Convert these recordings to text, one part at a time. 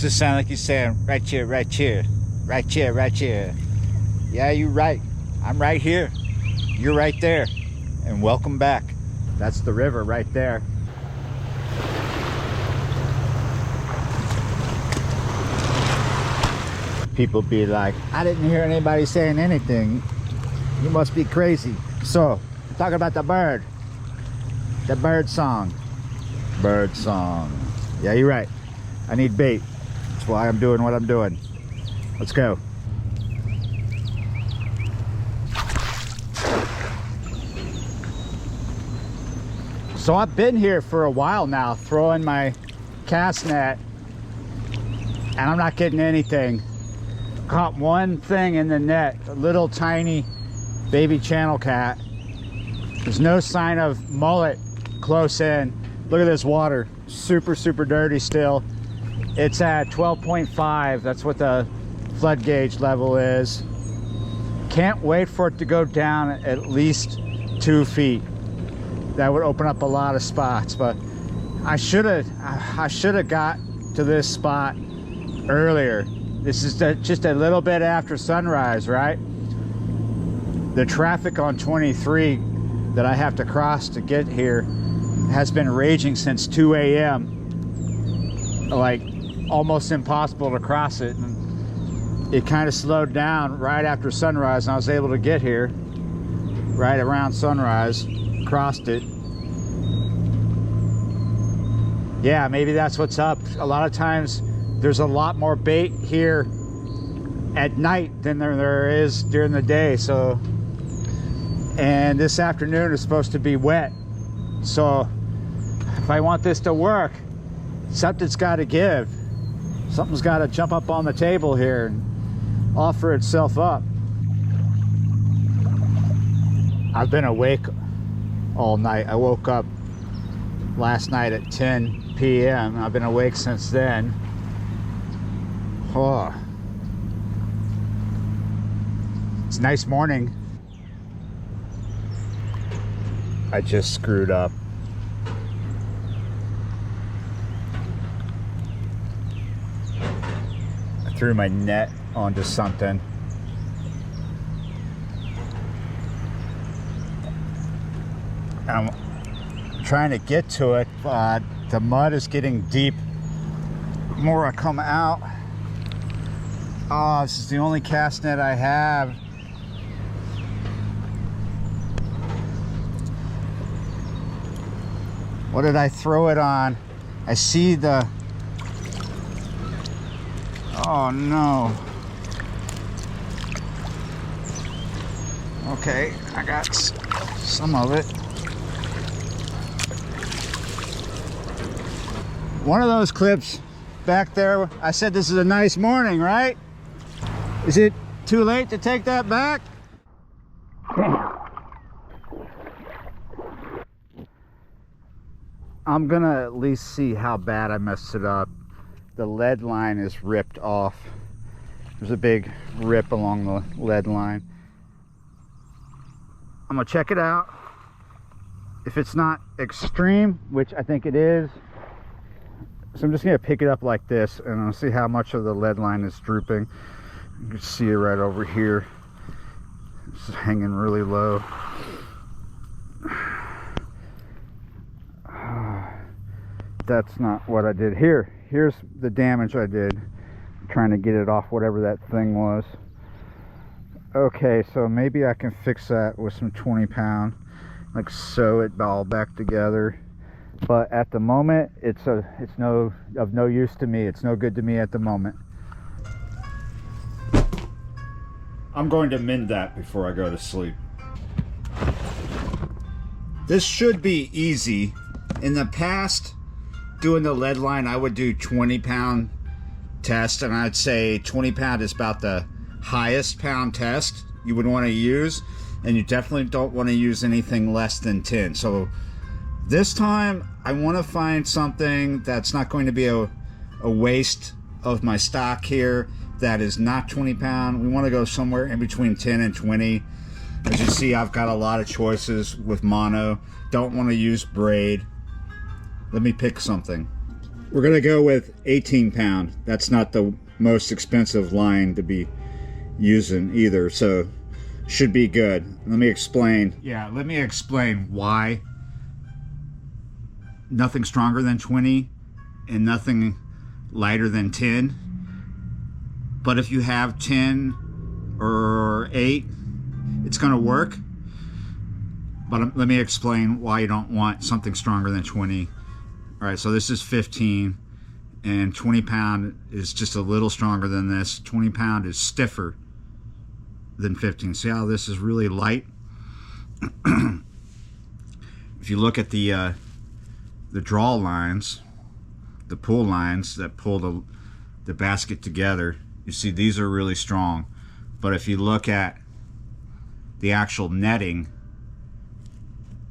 Does it sound like you're saying, right here, right here, right here, right here? Yeah, you're right. I'm right here. You're right there. And welcome back. That's the river right there. People be like, I didn't hear anybody saying anything. You must be crazy. So, talking about the bird. The bird song. Bird song. Yeah, you're right. I need bait. That's why I'm doing what I'm doing. Let's go. So I've been here for a while now, throwing my cast net, and I'm not getting anything. Caught one thing in the net, a little tiny baby channel cat. There's no sign of mullet close in. Look at this water, super dirty still. It's at 12.5. That's what the flood gauge level is. Can't wait for it to go down at least 2 feet. That would open up a lot of spots, but I should have got to this spot earlier. This is just a little bit after sunrise, right? The traffic on 23 that I have to cross to get here has been raging since 2 a.m. Like almost impossible to cross it. And it kind of slowed down right after sunrise, and I was able to get here right around sunrise. Crossed it. Yeah, maybe that's what's up. A lot of times there's a lot more bait here at night than there is during the day. So, and this afternoon is supposed to be wet. So if I want this to work, something's got to give. Something's got to jump up on the table here and offer itself up. I've been awake all night. I woke up last night at 10 p.m. I've been awake since then. Oh, it's a nice morning. I just screwed up. I threw my net onto something. I'm trying to get to it, but the mud is getting deep. The more I come out, oh, this is the only cast net I have. What did I throw it on? I see the, oh no. Okay, I got some of it. One of those clips back there, I said this is a nice morning, right? Is it too late to take that back? I'm gonna at least see how bad I messed it up. The lead line is ripped off. There's a big rip along the lead line. I'm gonna check it out. If it's not extreme, which I think it is, so I'm just gonna pick it up like this and I'll see how much of the lead line is drooping. You can see it right over here. It's hanging really low. That's not what I did. Here's the damage I did. I'm trying to get it off whatever that thing was. Okay, so maybe I can fix that with some 20-pound, like sew it all back together. But at the moment, it's of no use to me. It's no good to me at the moment. I'm going to mend that before I go to sleep. This should be easy. In the past, doing the lead line, I would do 20-pound test, and I'd say 20-pound is about the highest pound test you would want to use, and you definitely don't want to use anything less than 10. So this time I want to find something that's not going to be a waste of my stock here, that is not 20-pound. We want to go somewhere in between 10 and 20. As you see, I've got a lot of choices with mono. Don't want to use braid. Let me pick something. We're gonna go with 18 pound. That's not the most expensive line to be using either, so should be good. Let me explain. Yeah, let me explain why nothing stronger than 20 and nothing lighter than 10. But if you have 10 or 8, it's gonna work. But let me explain why you don't want something stronger than 20. All right, so this is 15, and 20 pound is just a little stronger than this. 20 pound is stiffer than 15. See how this is really light? If you look at the draw lines, the pull lines that pull the basket together, you see these are really strong. But if you look at the actual netting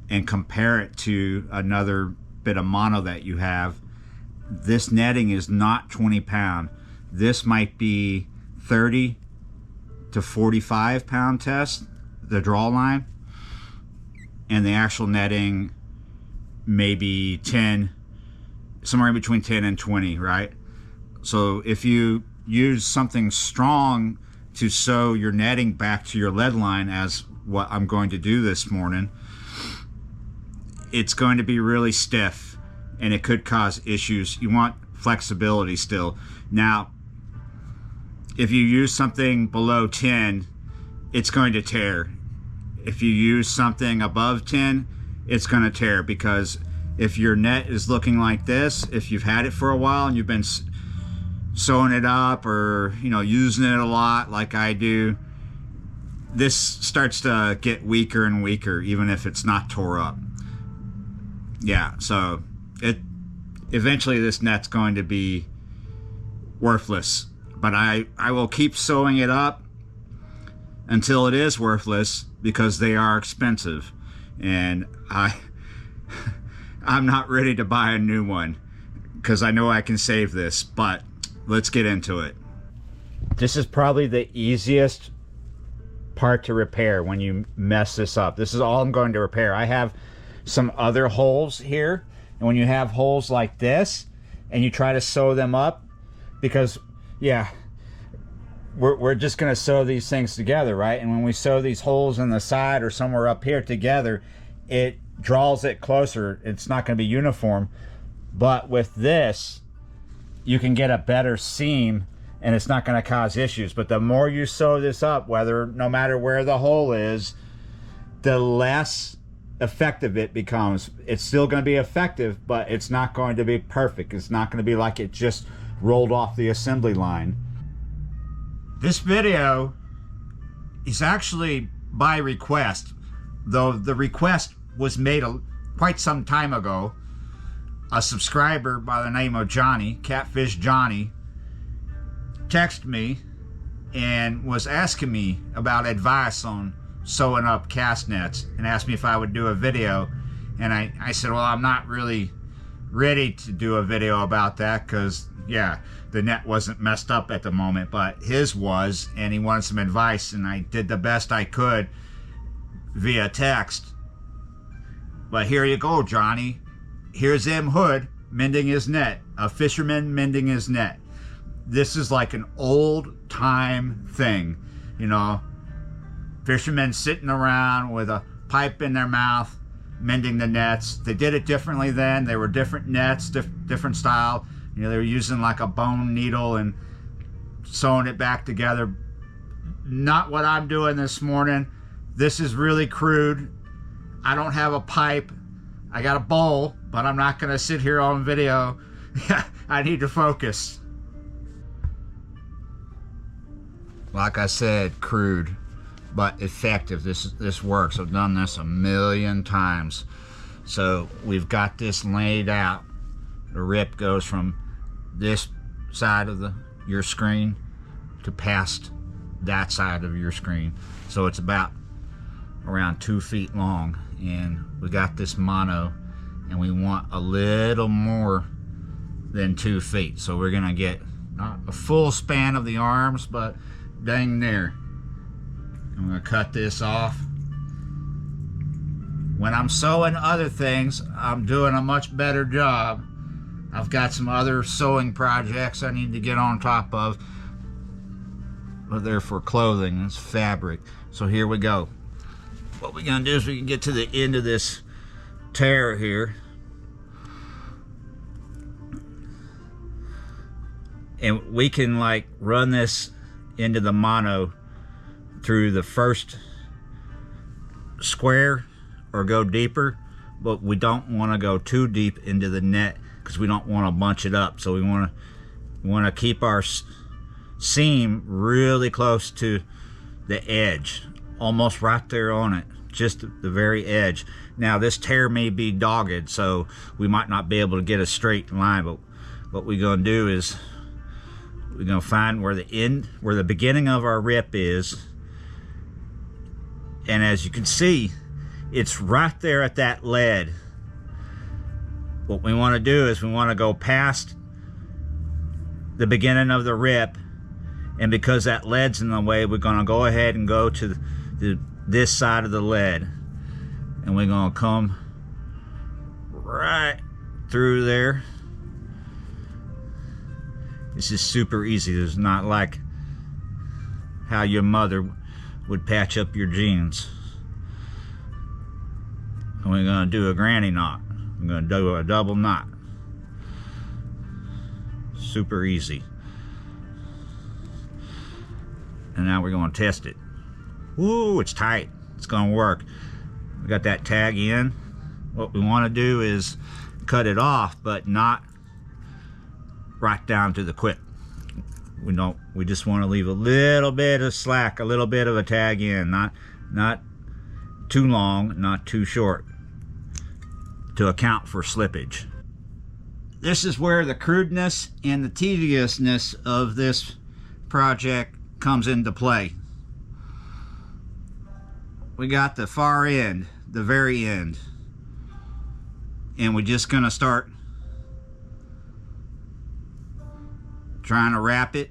and compare it to another bit of mono that you have, this netting is not 20 pound. This might be 30 to 45 pound test, the draw line, and the actual netting maybe 10, somewhere in between 10 and 20, right? So if you use something strong to sew your netting back to your lead line, as what I'm going to do this morning, it's going to be really stiff and it could cause issues. You want flexibility still. Now, if you use something below 10, it's going to tear. If you use something above 10, it's going to tear, because if your net is looking like this, if you've had it for a while and you've been sewing it up, or using it a lot like I do, this starts to get weaker and weaker, even if it's not tore up. Yeah, so eventually this net's going to be worthless, but I will keep sewing it up until it is worthless, because they are expensive, and I'm not ready to buy a new one because I know I can save this. But let's get into it. This is probably the easiest part to repair when you mess this up. This is all I'm going to repair. I have some other holes here, and when you have holes like this and you try to sew them up, because we're just going to sew these things together, right? And when we sew these holes in the side or somewhere up here together, it draws it closer. It's not going to be uniform. But with this, you can get a better seam and it's not going to cause issues. But the more you sew this up, no matter where the hole is, the less effective it becomes. It's still going to be effective, but it's not going to be perfect. It's not going to be like it just rolled off the assembly line. This video is actually by request, though the request was made quite some time ago. A subscriber by the name of Johnny, Catfish Johnny, texted me and was asking me about advice on sewing up cast nets, and asked me if I would do a video. And I said, well, I'm not really ready to do a video about that, because the net wasn't messed up at the moment, but his was, and he wanted some advice, and I did the best I could via text. But here you go, Johnny. Here's M. Hood mending his net, a fisherman mending his net. This is like an old time thing, fishermen sitting around with a pipe in their mouth mending the nets. They did it differently then. They were different nets, different style. They were using like a bone needle and sewing it back together. Not what I'm doing this morning. This is really crude. I don't have a pipe. I got a bowl, but I'm not going to sit here on video. I need to focus. Like I said, crude, but effective. This works. I've done this a million times. So we've got this laid out. The rip goes from this side of your screen to past that side of your screen. So it's about around 2 feet long, and we got this mono, and we want a little more than 2 feet. So we're gonna get not a full span of the arms, but dang near. I'm gonna cut this off. When I'm sewing other things, I'm doing a much better job I've got some other sewing projects I need to get on top of, but they're for clothing. It's fabric. So here we go. What we're gonna do is we can get to the end of this tear here, and we can like run this into the mono through the first square or go deeper, but we don't want to go too deep into the net because we don't want to bunch it up. So we want to keep our seam really close to the edge, almost right there on it, just the very edge. Now this tear may be dogged, so we might not be able to get a straight line, but what we're going to do is we're going to find where the beginning of our rip is, and as you can see, it's right there at that lead. What we want to do is we want to go past the beginning of the rip, and because that lead's in the way, we're going to go ahead and go to this side of the lead, and we're going to come right through there. This is super easy. It's not like how your mother would patch up your jeans. And we're going to do a granny knot. I'm going to do a double knot. Super easy. And now we're going to test it. Woo, it's tight. It's going to work. We got that tag in. What we want to do is cut it off, but not right down to the quit. We just want to leave a little bit of slack, a little bit of a tag in, not too long, not too short, to account for slippage. This is where the crudeness and the tediousness of this project comes into play. We got the far end, the very end, and we're just gonna start trying to wrap it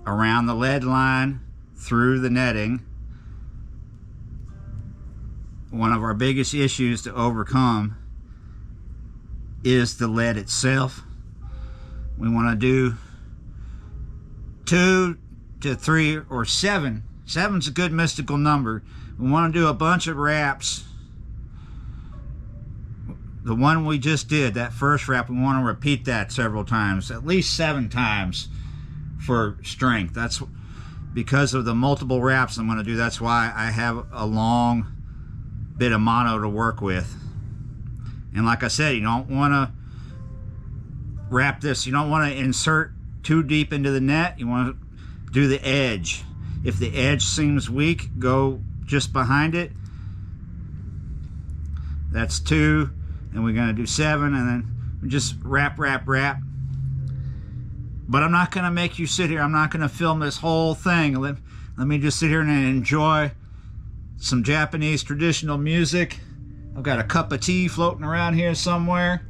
around the lead line through the netting. One of our biggest issues to overcome is the lead itself. We want to do 2 to 3 or 7. 7's a good mystical number. We want to do a bunch of wraps. The one we just did, that first wrap, we want to repeat that several times, at least 7 times for strength. That's because of the multiple wraps I'm going to do. That's why I have a long bit of mono to work with. And like I said, you don't want to wrap this, you don't want to insert too deep into the net. You want to do the edge. If the edge seems weak, go just behind it. That's 2, and we're going to do 7, and then we just wrap. But I'm not going to make you sit here. I'm not going to film this whole thing. Let me just sit here and enjoy some Japanese traditional music. I've got a cup of tea floating around here somewhere.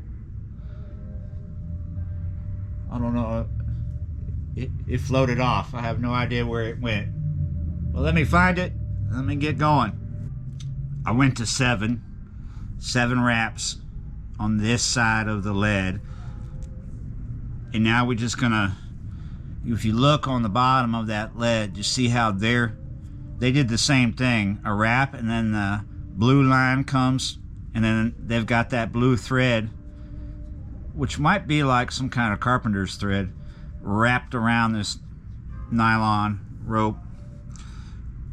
I don't know. It floated off. I have no idea where it went. Well, let me find it. Let me get going. I went to 7 wraps on this side of the lead. And now we're just gonna, if you look on the bottom of that lead, you see how they did the same thing. A wrap, and then the blue line comes, and then they've got that blue thread, which might be like some kind of carpenter's thread, wrapped around this nylon rope.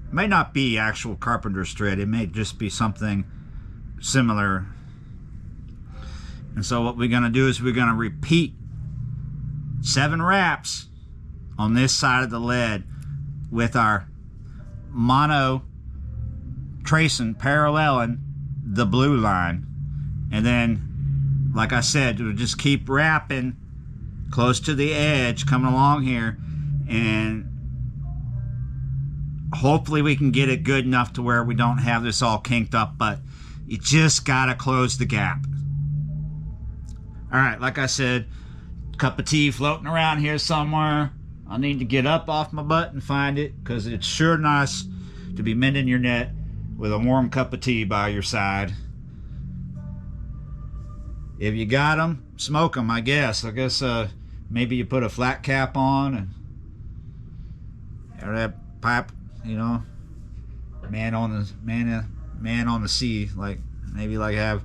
It may not be actual carpenter's thread. It may just be something similar. And so what we're going to do is we're going to repeat 7 wraps on this side of the lead with our mono tracing, paralleling the blue line. And then, like I said, we'll just keep wrapping close to the edge, coming along here, and hopefully we can get it good enough to where we don't have this all kinked up, but you just gotta close the gap. All right, like I said, cup of tea floating around here somewhere. I need to get up off my butt and find it, because it's sure nice to be mending your net with a warm cup of tea by your side. If you got them, smoke them, I guess. Maybe you put a flat cap on and or that pipe, you know, man on the sea, like maybe like have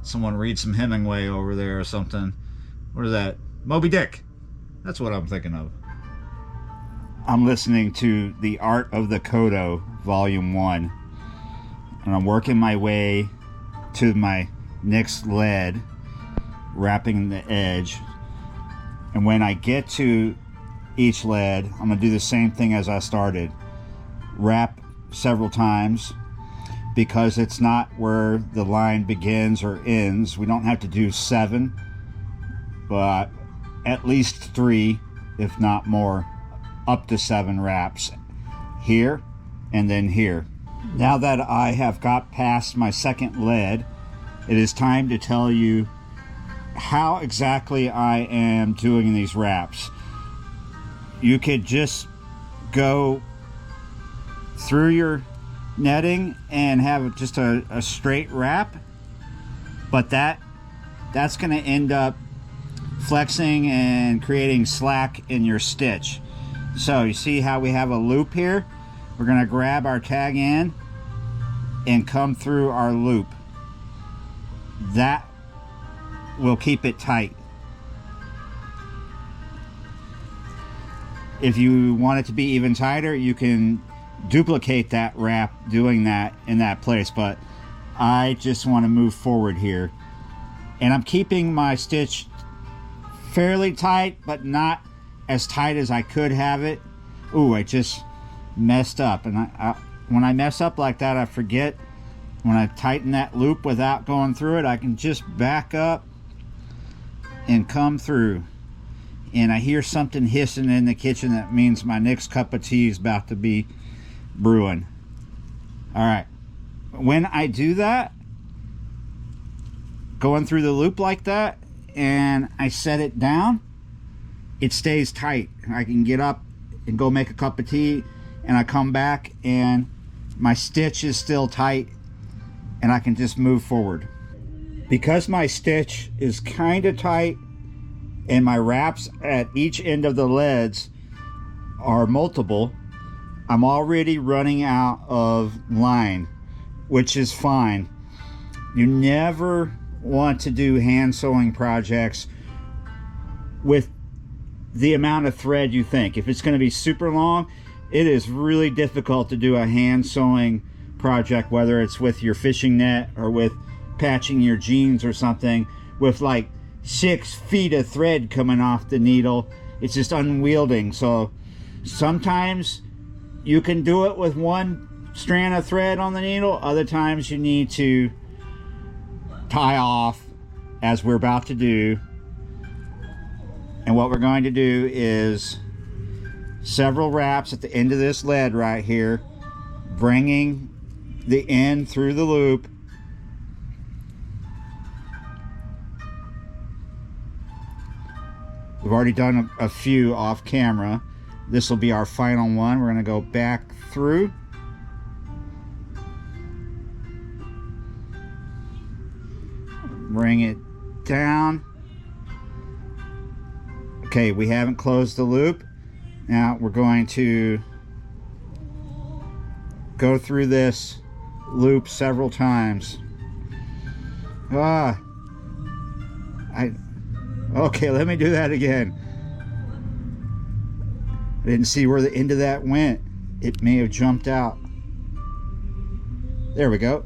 someone read some Hemingway over there or something. What is that? Moby Dick. That's what I'm thinking of. I'm listening to The Art of the Kodo, Volume 1. And I'm working my way to my next lead, wrapping the edge. And when I get to each lead, I'm going to do the same thing as I started. Wrap several times, because it's not where the line begins or ends. We don't have to do 7, but at least 3, if not more, up to 7 wraps here and then here. Now that I have got past my second lead, it is time to tell you how exactly I am doing these wraps. You could just go through your netting and have just a straight wrap, but that's going to end up flexing and creating slack in your stitch. So you see how we have a loop here? We're going to grab our tag end and come through our loop. That will keep it tight. If you want it to be even tighter, you can duplicate that wrap doing that in that place, but I just want to move forward here. And I'm keeping my stitch fairly tight, but not as tight as I could have it. Ooh, I just messed up. And when I mess up like that, I forget. When I tighten that loop without going through it, I can just back up and come through. And I hear something hissing in the kitchen. That means my next cup of tea is about to be brewing. All right. When I do that, going through the loop like that, and I set it down, it stays tight. I can get up and go make a cup of tea, and I come back and my stitch is still tight, and I can just move forward. Because my stitch is kind of tight and my wraps at each end of the leads are multiple, I'm already running out of line, which is fine. You never want to do hand sewing projects with the amount of thread you think. If it's going to be super long, it is really difficult to do a hand sewing project, whether it's with your fishing net or with patching your jeans or something, with like 6 feet of thread coming off the needle. It's just unwieldy. So sometimes you can do it with 1 strand of thread on the needle. Other times you need to tie off, as we're about to do. And what we're going to do is several wraps at the end of this lead right here, bringing the end through the loop. We've already done a few off camera. This will be our final one. We're going to go back through. Bring it down. Okay, we haven't closed the loop. Now we're going to go through this loop several times. Okay, let me do that again. I didn't see where the end of that went. It may have jumped out. There we go.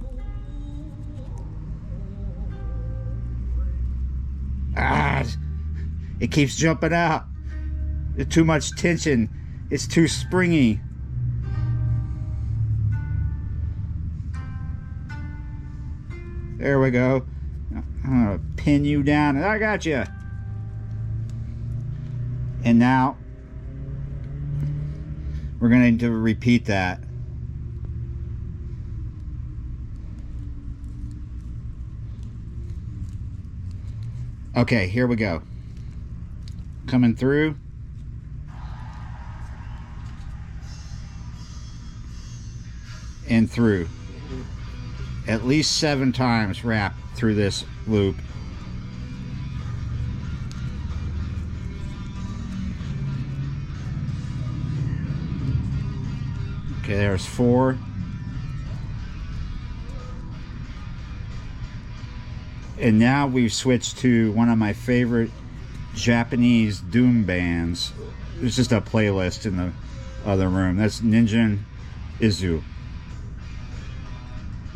It keeps jumping out. There's too much tension. It's too springy. There we go. I'm gonna pin you down, and I got you. And now we're going to repeat that. Okay, here we go. Coming through. And through. At least 7 times wrap through this loop. Okay, there's 4. And now we've switched to one of my favorite Japanese doom bands. There's just a playlist in the other room. That's Ninja Izu.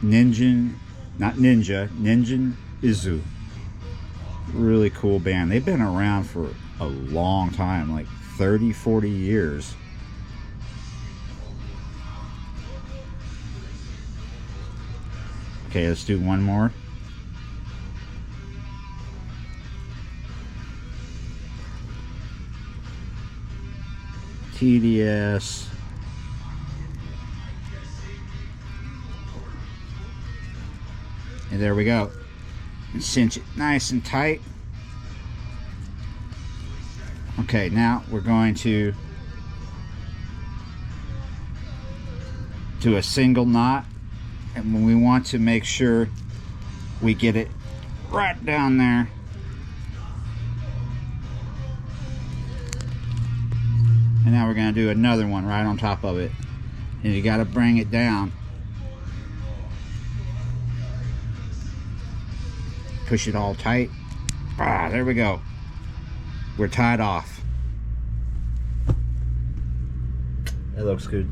Not Ninja, Ninja Izu. Really cool band. They've been around for a long time, like 30, 40 years. Okay, let's do one more. TDS. And there we go. And cinch it nice and tight. Okay, now we're going to do a single knot, and when we want to make sure we get it right down there. And now we're going to do another one right on top of it. And you got to bring it down. Push it all tight. Ah, there we go. We're tied off. That looks good.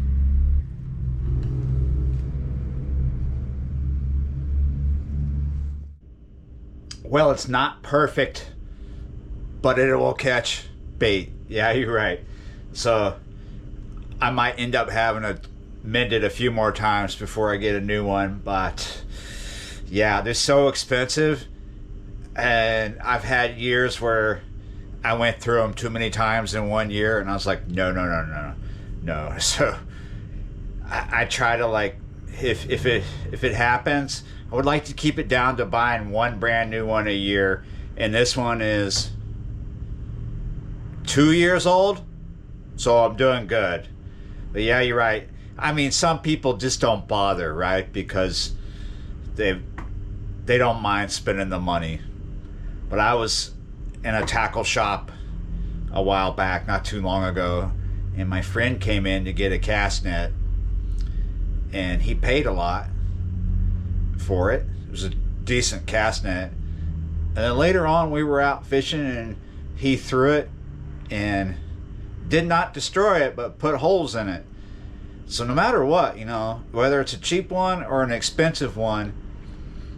Well, it's not perfect, but it will catch bait. Yeah, you're right. So I might end up having to mend it a few more times before I get a new one. But yeah, they're so expensive. And I've had years where I went through them too many times in one year, and I was like, no. So I try to, like, if it happens, I would like to keep it down to buying one brand new one a year. And this one is 2 years old, so I'm doing good. But yeah, you're right. I mean, some people just don't bother, right? Because they don't mind spending the money. But I was in a tackle shop a while back, not too long ago, and my friend came in to get a cast net, and he paid a lot for it. It was a decent cast net. And then later on, we were out fishing, and he threw it and did not destroy it, but put holes in it. So no matter what, you know, whether it's a cheap one or an expensive one,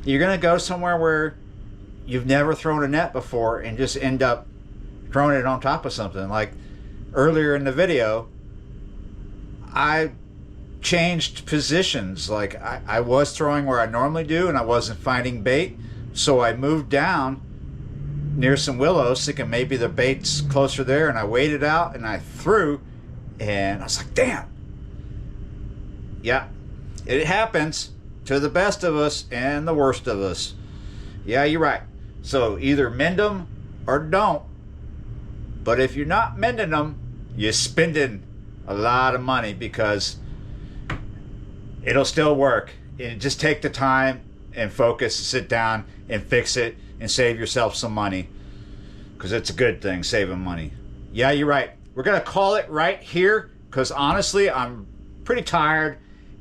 you're going to go somewhere where you've never thrown a net before and just end up throwing it on top of something. Like earlier in the video, I changed positions. Like I was throwing where I normally do, and I wasn't finding bait, so I moved down near some willows thinking maybe the bait's closer there, and I waited out and I threw, and I was like, damn. Yeah, it happens to the best of us and the worst of us. Yeah, you're right. So either mend them or don't. But if you're not mending them, you're spending a lot of money, because it'll still work. And just take the time and focus, sit down and fix it and save yourself some money, because it's a good thing, saving money. Yeah, you're right. We're going to call it right here, because honestly, I'm pretty tired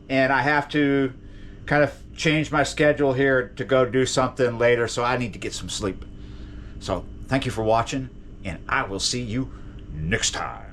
and I have to kind of change my schedule here to go do something later, so I need to get some sleep. So thank you for watching, and I will see you next time.